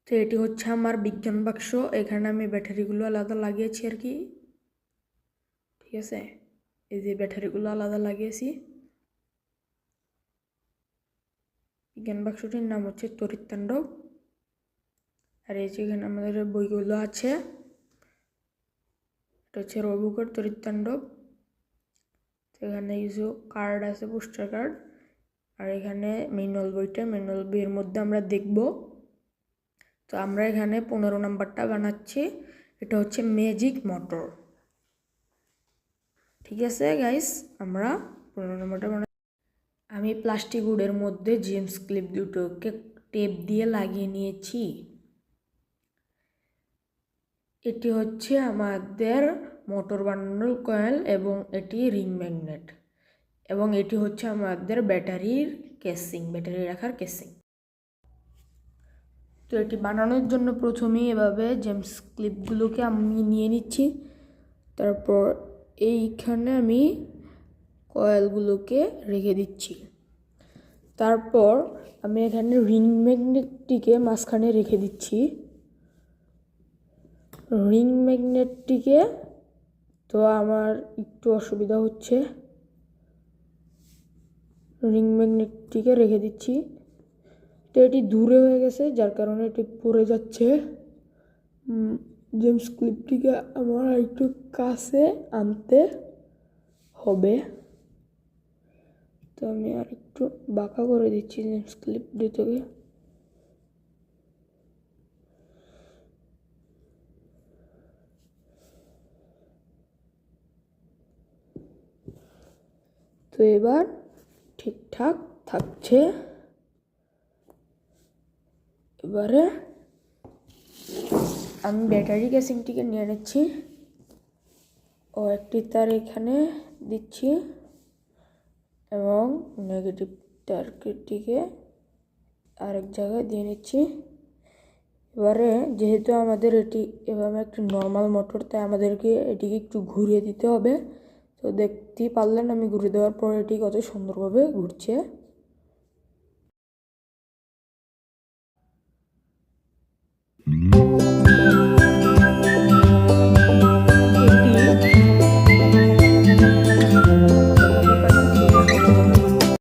তো এটি হচ্ছে আমার বিজ্ঞান বাক্স। এখানে আমি ব্যাটারিগুলো আলাদা লাগিয়েছি আর কি, ঠিক আছে। এই যে ব্যাটারিগুলো আলাদা লাগিয়েছি। বিজ্ঞান বাক্সটির নাম হচ্ছে তড়িৎতাণ্ডব। আর এই যে এখানে আমাদের বইগুলো আছে, এটা হচ্ছে রবিকর তড়িৎতাণ্ডব। এখানে কিছু কার্ড আছে, পোস্টার কার্ড। আর এখানে ম্যানুয়াল বইটা, ম্যানুয়াল বইয়ের মধ্যে আমরা দেখব। তো আমরা এখানে 15 নাম্বারটা বানাচ্ছি। এটা হচ্ছে ম্যাজিক মোটর, ঠিক আছে গাইস। আমরা 15 নাম্বারটা আমি প্লাস্টিক উডের মধ্যে জেমস ক্লিপ দুটোকে টেপ দিয়ে লাগিয়ে নিয়েছি। এটি হচ্ছে আমাদের মোটর বানানোর কয়েল এবং এটি রিং ম্যাগনেট, এবং এটি হচ্ছে আমাদের ব্যাটারির কেসিং, ব্যাটারি রাখার কেসিং। তো এটি বানানোর জন্য প্রথমেই এভাবে জেমস ক্লিপগুলোকে আমি নিয়ে নিচ্ছি। তারপর এইখানে আমি কয়েলগুলোকে রেখে দিচ্ছি। তারপর আমি এখানে রিং ম্যাগনেটটিকে মাঝখানে রেখে দিচ্ছি। রিং ম্যাগনেটটিকে তো আমার একটু অসুবিধা হচ্ছে, রিং ম্যাগনেটটিকে রেখে দিচ্ছি। তো এটি দূরে হয়ে গেছে, যার কারণে এটি পড়ে যাচ্ছে। জেমস ক্লিপটিকে আমার একটু কাছে আনতে হবে। তো আমি আর একটু বাঁকা করে দিচ্ছি জেমস ক্লিপ দুটোকে। তো এবার ঠিকঠাক থাকছে। এবারে আমি ব্যাটারি কেসিংটিকে নিয়ে নিচ্ছি ও একটি তার এখানে দিচ্ছি এবং নেগেটিভ তারটিকে আরেক জায়গায় দিয়ে নিচ্ছি। এবারে যেহেতু আমাদের এটি এভাবে একটি নর্মাল মোটর, তাই আমাদেরকে এটিকে একটু ঘুরিয়ে দিতে হবে। তো দেখতেই পারলেন আমি ঘুরিয়ে দেওয়ার পর এটি কত সুন্দরভাবে ঘুরছে।